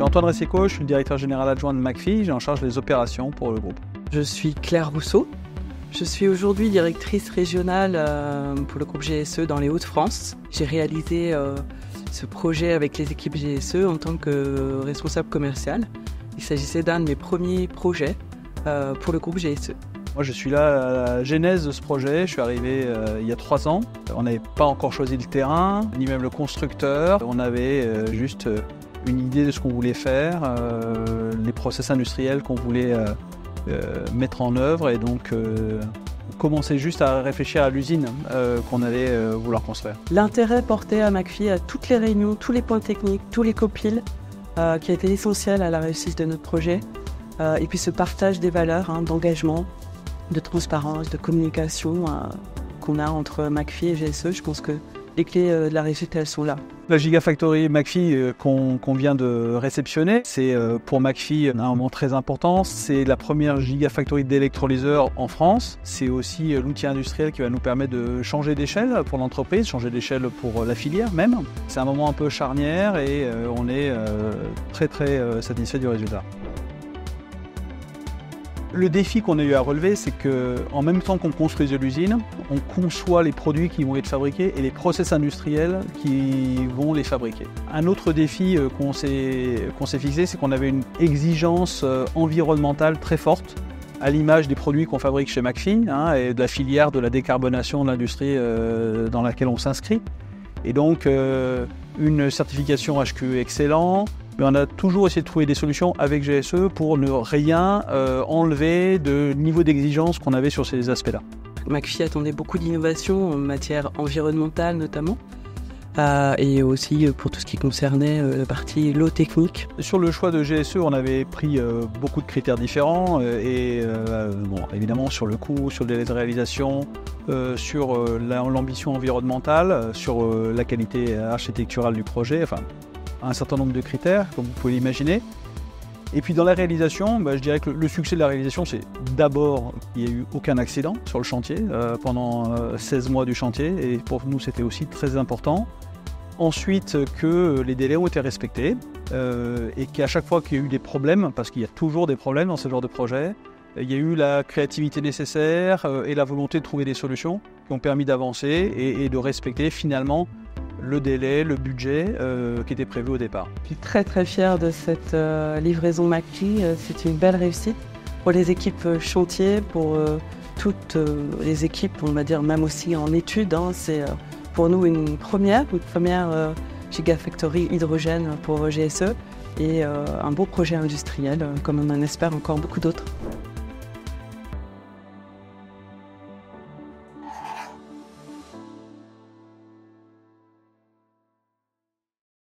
suis Antoine Ressico, je suis le directeur général adjoint de McPhy, j'ai en charge des opérations pour le groupe. Je suis Claire Rousseau, je suis aujourd'hui directrice régionale pour le groupe GSE dans les Hauts-de-France. J'ai réalisé ce projet avec les équipes GSE en tant que responsable commercial. Il s'agissait d'un de mes premiers projets pour le groupe GSE. Moi je suis là à la genèse de ce projet, je suis arrivé il y a 3 ans. On n'avait pas encore choisi le terrain, ni même le constructeur. On avait juste une idée de ce qu'on voulait faire, les process industriels qu'on voulait mettre en œuvre et donc on commençait juste à réfléchir à l'usine qu'on allait vouloir construire. L'intérêt porté à McPhy à toutes les réunions, tous les points techniques, tous les copiles qui a été essentiel à la réussite de notre projet et puis ce partage des valeurs, d'engagement, de transparence, de communication qu'on a entre McPhy et GSE. Je pense que les clés de la réussite, elles sont là. La Gigafactory McPhy qu'on vient de réceptionner, c'est pour McPhy un moment très important. C'est la première Gigafactory d'électrolyseurs en France. C'est aussi l'outil industriel qui va nous permettre de changer d'échelle pour l'entreprise, changer d'échelle pour la filière même. C'est un moment un peu charnière et on est très satisfait du résultat. Le défi qu'on a eu à relever, c'est qu'en même temps qu'on construisait l'usine, on conçoit les produits qui vont être fabriqués et les process industriels qui vont les fabriquer. Un autre défi qu'on s'est fixé, c'est qu'on avait une exigence environnementale très forte, à l'image des produits qu'on fabrique chez McPhy et de la filière de la décarbonation de l'industrie dans laquelle on s'inscrit. Et donc une certification HQE excellent. Mais on a toujours essayé de trouver des solutions avec GSE pour ne rien enlever de niveau d'exigence qu'on avait sur ces aspects-là. McPhy attendait beaucoup d'innovations en matière environnementale notamment, et aussi pour tout ce qui concernait la partie low technique. Sur le choix de GSE, on avait pris beaucoup de critères différents, évidemment sur le coût, sur le délai de réalisation, sur l'ambition environnementale, sur la qualité architecturale du projet, un certain nombre de critères, comme vous pouvez l'imaginer. Et puis dans la réalisation, je dirais que le succès de la réalisation, c'est d'abord qu'il n'y ait eu aucun accident sur le chantier pendant 16 mois du chantier, et pour nous c'était aussi très important. Ensuite, que les délais ont été respectés, et qu'à chaque fois qu'il y a eu des problèmes, parce qu'il y a toujours des problèmes dans ce genre de projet, il y a eu la créativité nécessaire et la volonté de trouver des solutions qui ont permis d'avancer et de respecter finalement le délai, le budget qui était prévu au départ. Je suis très fière de cette livraison McPhy. C'est une belle réussite pour les équipes chantier, pour toutes les équipes, on va dire même aussi en études. C'est pour nous une première Gigafactory hydrogène pour GSE et un beau projet industriel comme on en espère encore beaucoup d'autres.